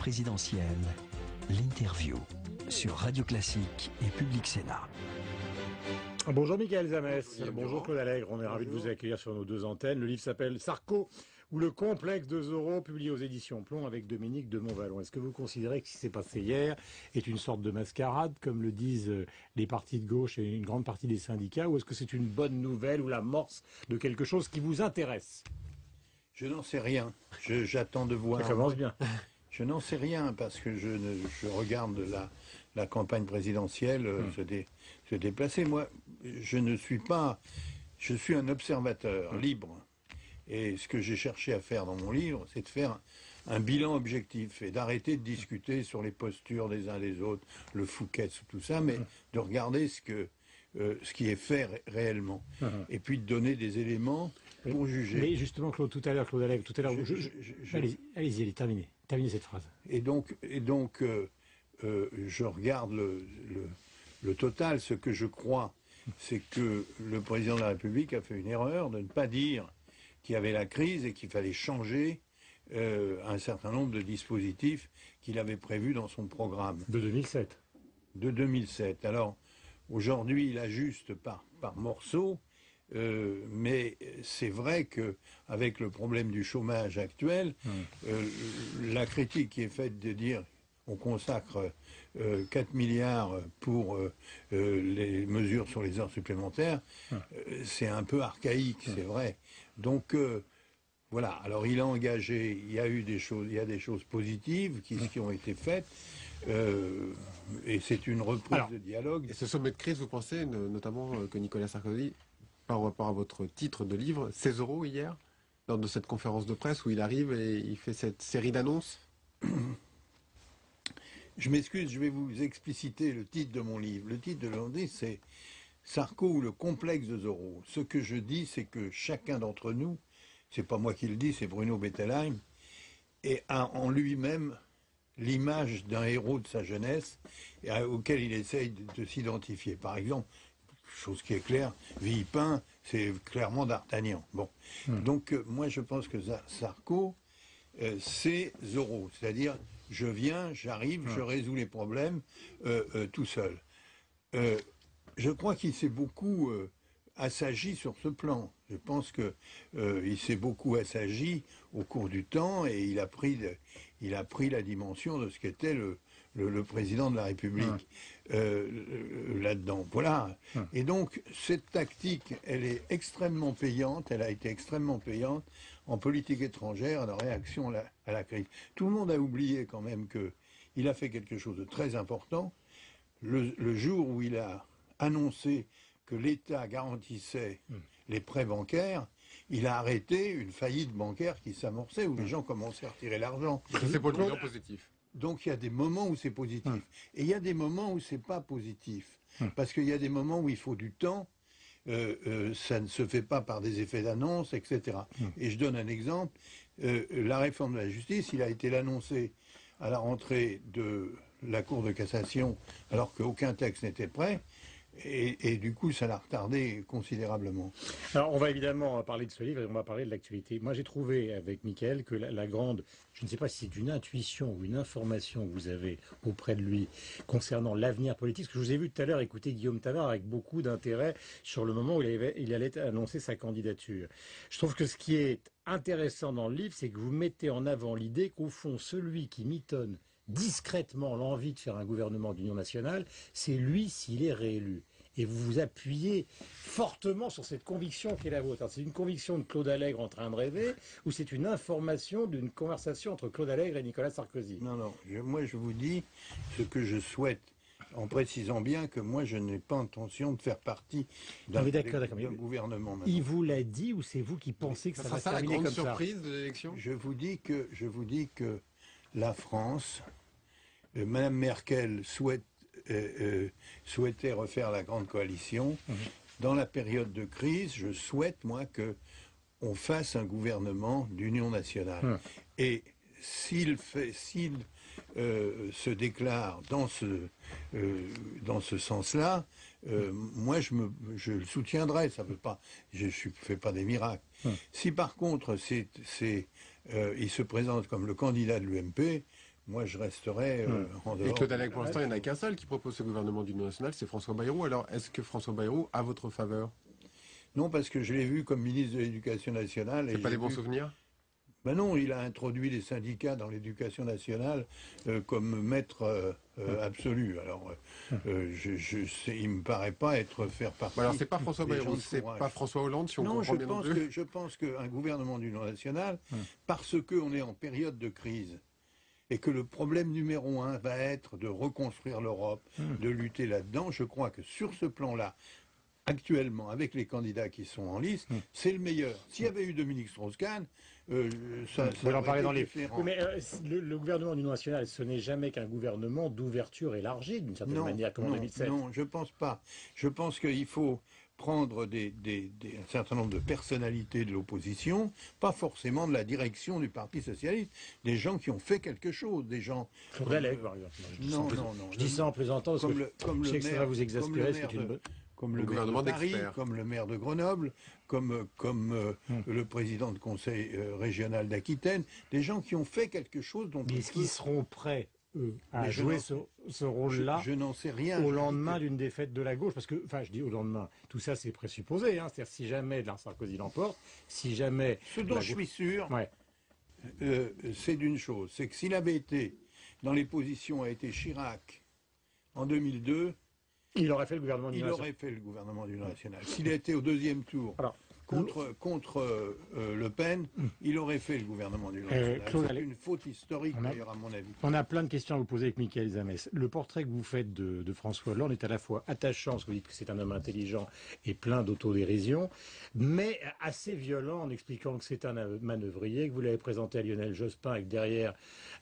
présidentielle, l'interview sur Radio Classique et Public Sénat. Bonjour Michael Zamès, bonjour Claude Allègre, on est ravis de vous accueillir sur nos deux antennes. Le livre s'appelle Sarko ou le complexe de Zorro, publié aux éditions Plomb avec Dominique de Montvalon. Est-ce que vous considérez que ce qui s'est passé hier est une sorte de mascarade, comme le disent les partis de gauche et une grande partie des syndicats, ou est-ce que c'est une bonne nouvelle ou l'amorce de quelque chose qui vous intéresse? Je n'en sais rien. J'attends de voir. Ça commence bien. Je n'en sais rien parce que je regarde la campagne présidentielle se déplacer. Moi, je ne suis pas... Je suis un observateur libre. Et ce que j'ai cherché à faire dans mon livre, c'est de faire un bilan objectif et d'arrêter de discuter sur les postures des uns des autres, le Fouquet, tout ça, mais de regarder ce qui est fait réellement. Et puis de donner des éléments pour juger. Mais justement, Claude Allègre, allez-y, terminez cette phrase. Et donc, je regarde le total. Ce que je crois, c'est que le président de la République a fait une erreur de ne pas dire qu'il y avait la crise et qu'il fallait changer un certain nombre de dispositifs qu'il avait prévus dans son programme. De 2007. De 2007. Alors, aujourd'hui, il ajuste par morceaux. Mais c'est vrai que avec le problème du chômage actuel, la critique qui est faite de dire on consacre 4 milliards pour les mesures sur les heures supplémentaires, c'est un peu archaïque, c'est vrai. Donc voilà. Alors il a engagé, il y a des choses positives qui ont été faites. Et c'est une reprise de dialogue. Et ce sommet de crise, vous pensez notamment que Nicolas Sarkozy, par rapport à votre titre de livre, 16 € hier, lors de cette conférence de presse où il arrive et il fait cette série d'annonces? Je m'excuse, je vais vous expliciter le titre de mon livre. Le titre de mon livre, c'est Sarko ou le complexe de Zorro. Ce que je dis, c'est que chacun d'entre nous, c'est pas moi qui le dis, c'est Bruno Bettelheim, a en lui-même l'image d'un héros de sa jeunesse auquel il essaye de s'identifier. Par exemple, chose qui est claire, Villepin, c'est clairement d'Artagnan. Bon. Donc, moi, je pense que Sarko, c'est Zorro. C'est-à-dire, je viens, j'arrive, je résous les problèmes tout seul. Je crois qu'il s'est beaucoup assagi sur ce plan. Je pense que il s'est beaucoup assagi au cours du temps et il a pris la dimension de ce qu'était le président de la République là-dedans. Voilà. Et donc, cette tactique, elle est extrêmement payante, elle a été extrêmement payante en politique étrangère, en réaction à la crise. Tout le monde a oublié quand même qu'il a fait quelque chose de très important. Le jour où il a annoncé que l'État garantissait les prêts bancaires, il a arrêté une faillite bancaire qui s'amorçait, où les gens commençaient à retirer l'argent. C'est pour le bilan positif. Donc il y a des moments où c'est positif. Et il y a des moments où c'est pas positif. Parce qu'il y a des moments où il faut du temps, ça ne se fait pas par des effets d'annonce, etc. Et je donne un exemple. La réforme de la justice, il a été annoncé à la rentrée de la Cour de cassation, alors qu'aucun texte n'était prêt. Et du coup, ça l'a retardé considérablement. Alors, on va évidemment parler de ce livre et on va parler de l'actualité. Moi, j'ai trouvé avec Mickaël que la grande, je ne sais pas si c'est une intuition ou une information que vous avez auprès de lui concernant l'avenir politique, parce que je vous ai vu tout à l'heure écouter Guillaume Tabar avec beaucoup d'intérêt sur le moment où il allait annoncer sa candidature. Je trouve que ce qui est intéressant dans le livre, c'est que vous mettez en avant l'idée qu'au fond, celui qui mitonne discrètement l'envie de faire un gouvernement d'union nationale, c'est lui s'il est réélu. Et vous vous appuyez fortement sur cette conviction qui est la vôtre. C'est une conviction de Claude Allègre en train de rêver, ou c'est une information d'une conversation entre Claude Allègre et Nicolas Sarkozy? Non, moi je vous dis ce que je souhaite, en précisant bien que moi je n'ai pas intention de faire partie d'un gouvernement. Maintenant. Il vous l'a dit, ou c'est vous qui pensez que ça va se terminer comme ça? C'est la grande surprise de l'élection? Je vous dis que la France, Madame Merkel souhaitait refaire la grande coalition. Dans la période de crise, je souhaite, moi, qu'on fasse un gouvernement d'union nationale. Et s'il se déclare dans ce sens-là, moi je le soutiendrai. Ça veut pas, je fais pas des miracles. Si par contre il se présente comme le candidat de l'UMP, moi je resterai en dehors. Et Claude Allègre, pour l'instant, il n'y en a qu'un seul qui propose ce gouvernement d'union nationale, c'est François Bayrou. Alors, est-ce que François Bayrou a votre faveur? Non, parce que je l'ai vu comme ministre de l'Éducation nationale. C'est pas des bons souvenirs? Ben non, il a introduit les syndicats dans l'éducation nationale comme maître absolu. Alors, il me paraît pas faire partie. Alors, c'est pas François Bayrou, c'est pas François Hollande, si on comprend bien non plus. Je pense qu'un gouvernement d'union nationale, parce qu'on est en période de crise, et que le problème numéro 1 va être de reconstruire l'Europe, de lutter là-dedans, je crois que sur ce plan-là, actuellement, avec les candidats qui sont en liste, c'est le meilleur. S'il y avait eu Dominique Strauss-Kahn, ça en parler dans les différent. Oui, mais le gouvernement d'union nationale, ce n'est jamais qu'un gouvernement d'ouverture élargie, d'une certaine manière, comme en 2007. Non, je pense pas. Je pense qu'il faut prendre un certain nombre de personnalités de l'opposition, pas forcément de la direction du Parti socialiste, des gens qui ont fait quelque chose, des gens... Claude Allègre, par exemple. Je dis ça en plaisantant, parce que je sais que ça va vous exaspérer, c'est une bonne... Comme le maire de Paris, comme le maire de Grenoble, comme le président de conseil régional d'Aquitaine, des gens qui ont fait quelque chose dont... Mais est-ce qu'ils seront prêts, eux, à jouer ce rôle-là je n'en sais rien. Au lendemain d'une défaite de la gauche? Parce que, enfin, je dis au lendemain, tout ça c'est présupposé, hein, c'est-à-dire si jamais Sarkozy l'emporte, si jamais... Ce dont je suis sûr, c'est d'une chose, c'est que s'il avait été dans les positions a été Chirac en 2002... Il aurait fait le gouvernement du national. S'il a été au deuxième tour contre Le Pen, il aurait fait le gouvernement du national. C'est une faute historique, d'ailleurs, à mon avis. On a plein de questions à vous poser avec Michael Zamès. Le portrait que vous faites de François Hollande est à la fois attachant, parce que vous dites que c'est un homme intelligent et plein d'autodérision, mais assez violent en expliquant que c'est un manœuvrier, que vous l'avez présenté à Lionel Jospin et que derrière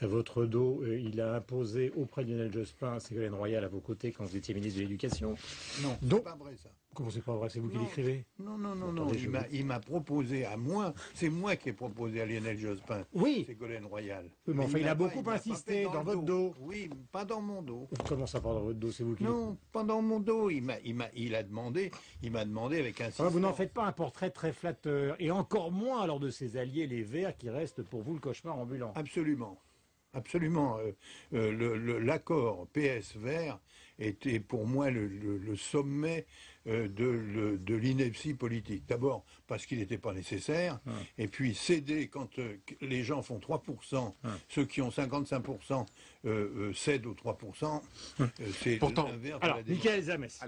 votre dos, il a imposé auprès de Lionel Jospin Ségolène Royal à vos côtés quand vous étiez ministre de l'Éducation. Non, c'est pas vrai ça. Comment c'est pas vrai? C'est vous qui l'écrivez? Non. Il m'a proposé à moi. C'est moi qui ai proposé à Lionel Jospin. Oui. Ségolène Royal. Oui, mais enfin, il a beaucoup insisté dans votre dos. Oui, pas dans mon dos. Comment ça, pas dans votre dos? C'est vous qui... Non, pas dans mon dos. Il m'a demandé avec insistance. Vous n'en faites pas un portrait très flatteur. Et encore moins alors de ses alliés, les Verts, qui restent pour vous le cauchemar ambulant. Absolument. L'accord PS-Vert était pour moi le sommet de l'ineptie politique. D'abord parce qu'il n'était pas nécessaire, et puis céder quand les gens font 3%, ceux qui ont 55% cèdent aux 3%, c'est l'inverse de la démocratie. Michael Zamès.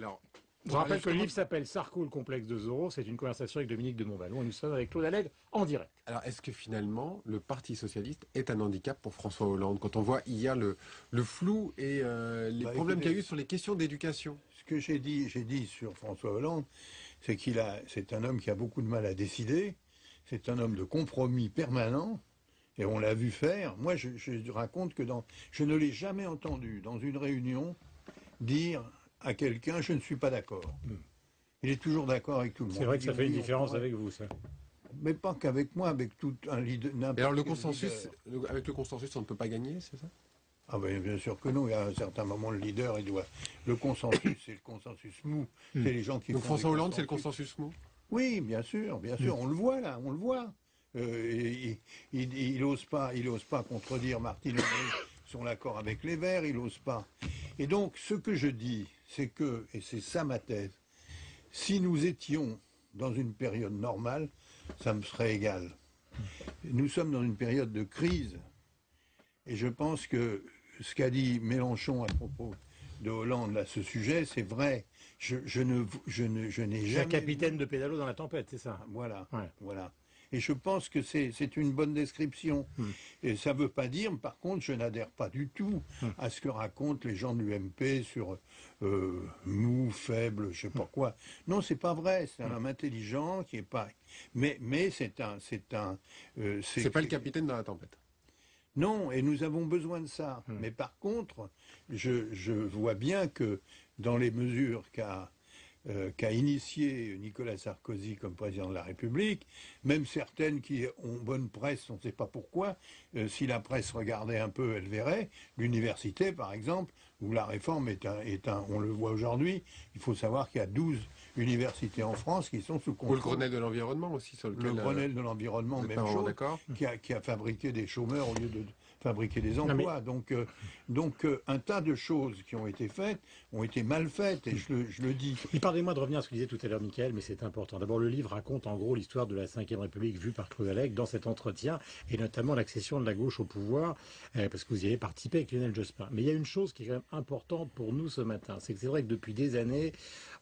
Je rappelle que le livre s'appelle Sarko, le complexe de Zorro. C'est une conversation avec Dominique de Montvalon et nous sommes avec Claude Allègre en direct. Alors, est-ce que finalement, le Parti socialiste est un handicap pour François Hollande? Quand on voit hier le flou et les problèmes qu'il y a eu sur les questions d'éducation. Ce que j'ai dit sur François Hollande, c'est c'est un homme qui a beaucoup de mal à décider. C'est un homme de compromis permanent. Et on l'a vu faire. Moi, je raconte que je ne l'ai jamais entendu dans une réunion dire à quelqu'un, je ne suis pas d'accord. Il est toujours d'accord avec tout le monde. C'est vrai que ça fait une différence avec vous, ça. Mais pas qu'avec moi, avec tout un leader. Et alors le consensus, avec le consensus, on ne peut pas gagner, c'est ça? Ah ben bien sûr que non. Il y a un certain moment, le leader, il doit. Le consensus, c'est le consensus mou. C'est les gens qui. Donc François Hollande, c'est le consensus mou? Oui, bien sûr. On le voit là, on le voit. Il n'ose pas contredire Martine Aubry sur l'accord avec les Verts. Il n'ose pas. Et donc, ce que je dis, c'est que, et c'est ça ma thèse, si nous étions dans une période normale, ça me serait égal. Nous sommes dans une période de crise, et je pense que ce qu'a dit Mélenchon à propos de Hollande à ce sujet, c'est vrai. Je n'ai jamais... Un capitaine de pédalo dans la tempête, c'est ça? Voilà. Et je pense que c'est une bonne description. Et ça ne veut pas dire, par contre, je n'adhère pas du tout à ce que racontent les gens de l'UMP sur mou, faible, je ne sais pas quoi. Non, c'est pas vrai. C'est un homme intelligent qui est pas. Mais c'est pas le capitaine dans la tempête. Non, et nous avons besoin de ça. Mais par contre, je vois bien que dans les mesures qu'a initié Nicolas Sarkozy comme président de la République, même certaines qui ont bonne presse, on ne sait pas pourquoi, si la presse regardait un peu, elle verrait, l'université par exemple, où la réforme on le voit aujourd'hui, il faut savoir qu'il y a 12 universités en France qui sont sous contrôle. Ou le Grenelle de l'environnement aussi, sur lequel... Le Grenelle de l'environnement, même chose, qui a fabriqué des chômeurs au lieu de fabriquer des emplois. Donc, un tas de choses qui ont été faites ont été mal faites, et je le dis. Pardonnez-moi de revenir à ce que disait tout à l'heure Michael, mais c'est important. D'abord, le livre raconte en gros l'histoire de la Ve République vue par Claude Allègre dans cet entretien, et notamment l'accession de la gauche au pouvoir, parce que vous y avez participé avec Lionel Jospin. Mais il y a une chose qui est quand même importante pour nous ce matin, c'est que c'est vrai que depuis des années,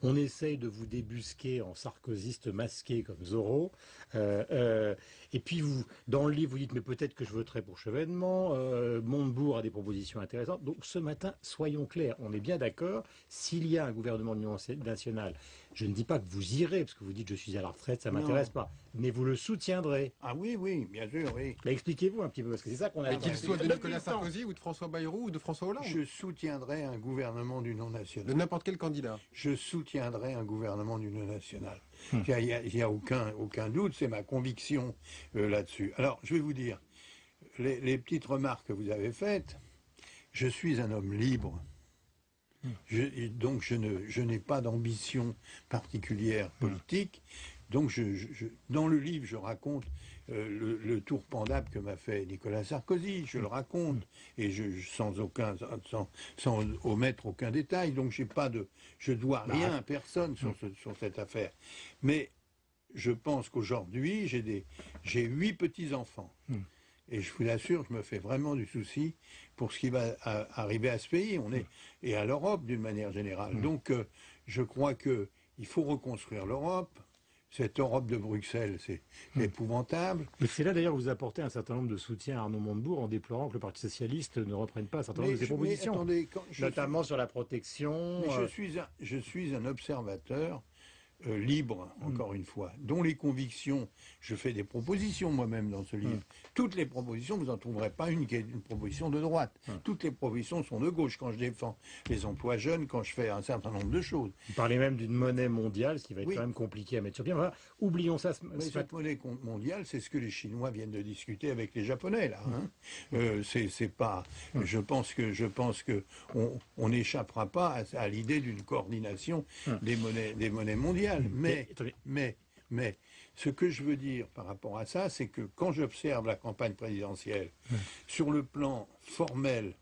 on essaye de vous débusquer en sarkoziste masqué comme Zorro, et puis vous, dans le livre, vous dites mais peut-être que je voterai pour Chevènement, Montebourg a des propositions intéressantes. Donc ce matin, soyons clairs, on est bien d'accord, s'il y a un gouvernement d'union nationale, je ne dis pas que vous irez, parce que vous dites je suis à la retraite, ça ne m'intéresse pas, mais vous le soutiendrez. Ah oui, bien sûr, oui. Mais expliquez-vous un petit peu, parce que c'est ça qu'on a... Et qu'il soit de Nicolas Sarkozy ou de François Bayrou ou de François Hollande. Je soutiendrai un gouvernement d'union nationale. De n'importe quel candidat. Je soutiendrai un gouvernement d'union nationale. Il n'y a aucun doute, c'est ma conviction là-dessus. Alors, je vais vous dire, les petites remarques que vous avez faites, je suis un homme libre. Donc je n'ai pas d'ambition particulière politique. Donc dans le livre, je raconte le tour pendable que m'a fait Nicolas Sarkozy. Je le raconte, et sans omettre aucun détail. Donc je dois rien à personne sur cette affaire. Mais je pense qu'aujourd'hui, j'ai 8 petits-enfants. Et je vous assure, je me fais vraiment du souci pour ce qui va arriver à ce pays, et à l'Europe d'une manière générale. Donc, je crois qu'il faut reconstruire l'Europe. Cette Europe de Bruxelles, c'est épouvantable. Mais c'est là d'ailleurs que vous apportez un certain nombre de soutiens à Arnaud Montebourg en déplorant que le Parti Socialiste ne reprenne pas un certain nombre de ses propositions. Attendez, notamment sur la protection. Je suis un observateur libre, encore une fois, dont les convictions, je fais des propositions moi-même dans ce livre. Toutes les propositions, vous n'en trouverez pas une qui est une proposition de droite. Toutes les propositions sont de gauche, quand je défends les emplois jeunes, quand je fais un certain nombre de choses. Vous parlez même d'une monnaie mondiale, ce qui va être quand même compliqué à mettre sur pied. Voilà, oublions ça. Mais cette monnaie mondiale, c'est ce que les Chinois viennent de discuter avec les Japonais, là. C'est pas... Je pense que on n'échappera pas à l'idée d'une coordination des monnaies mondiales. Mais, ce que je veux dire par rapport à ça, c'est que quand j'observe la campagne présidentielle, sur le plan formel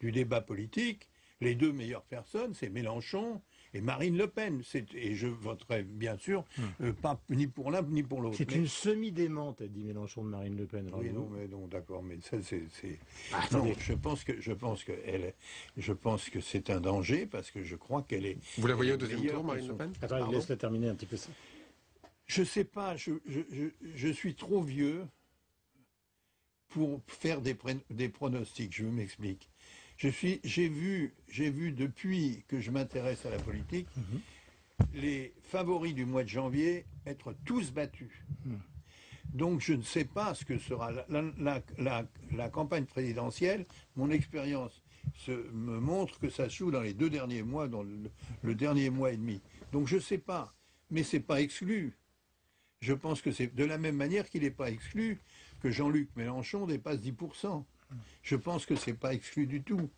du débat politique, les 2 meilleures personnes, c'est Mélenchon et Marine Le Pen. Et je voterai bien sûr pas ni pour l'un ni pour l'autre. C'est une semi-démente, a dit Mélenchon de Marine Le Pen. Oui, non, d'accord, mais ça c'est. Non, je pense que c'est un danger, parce que je crois qu'elle est. Vous la voyez au deuxième tour, Marine Le Pen? Attends, laisse-la terminer un petit peu ça. Je sais pas, je suis trop vieux pour faire des pronostics. Je m'explique. J'ai vu depuis que je m'intéresse à la politique, les favoris du mois de janvier être tous battus. Donc je ne sais pas ce que sera la campagne présidentielle. Mon expérience me montre que ça se joue dans les 2 derniers mois, dans le dernier mois et demi. Donc je ne sais pas, mais c'est pas exclu. Je pense que c'est de la même manière qu'il n'est pas exclu que Jean-Luc Mélenchon dépasse 10%. Je pense que c'est pas exclu du tout.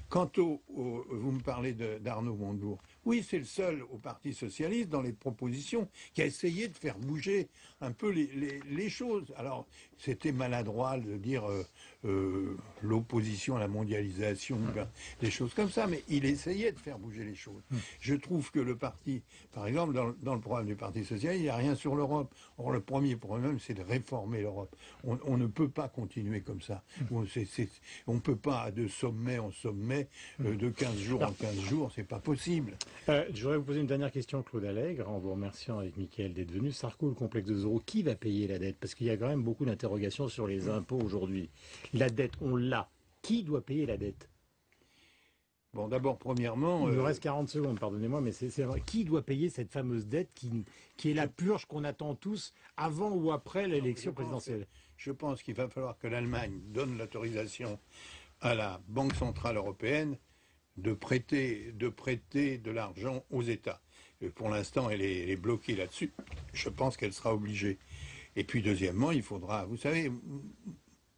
Quant vous me parlez d'Arnaud Montebourg. Oui, c'est le seul au Parti Socialiste, dans les propositions, qui a essayé de faire bouger un peu les choses. Alors, c'était maladroit de dire l'opposition à la mondialisation, des choses comme ça, mais il essayait de faire bouger les choses. Je trouve que le parti, par exemple, dans le programme du Parti Socialiste, il n'y a rien sur l'Europe. Or, le premier problème, c'est de réformer l'Europe. On ne peut pas continuer comme ça. On ne peut pas, de sommet en sommet, de 15 jours en 15 jours, c'est pas possible. Je voudrais vous poser une dernière question, Claude Allègre, en vous remerciant avec Mickaël d'être venu. Sarko, le complexe de Zorro, qui va payer la dette? Parce qu'il y a quand même beaucoup d'interrogations sur les impôts aujourd'hui. La dette, on l'a. Qui doit payer la dette? Bon, d'abord, premièrement... Il nous reste 40 secondes, pardonnez-moi, mais c'est vrai. Qui doit payer cette fameuse dette qui est la purge qu'on attend tous avant ou après l'élection présidentielle? Je pense qu'il va falloir que l'Allemagne donne l'autorisation à la Banque Centrale Européenne de prêter de l'argent aux États. Pour l'instant, elle est bloquée là-dessus. Je pense qu'elle sera obligée. Et puis, deuxièmement, il faudra... Vous savez,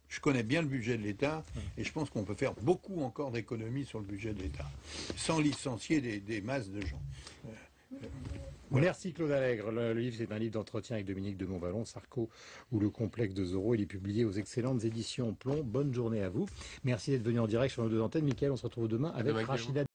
je connais bien le budget de l'État et je pense qu'on peut faire beaucoup encore d'économies sur le budget de l'État, sans licencier des masses de gens. Voilà. Merci Claude Allègre. Le livre, c'est un livre d'entretien avec Dominique de Montvalon, Sarko ou le complexe de Zorro. Il est publié aux excellentes éditions Plomb. Bonne journée à vous. Merci d'être venu en direct sur nos deux antennes. Mickaël, on se retrouve demain avec Demain, Rachida.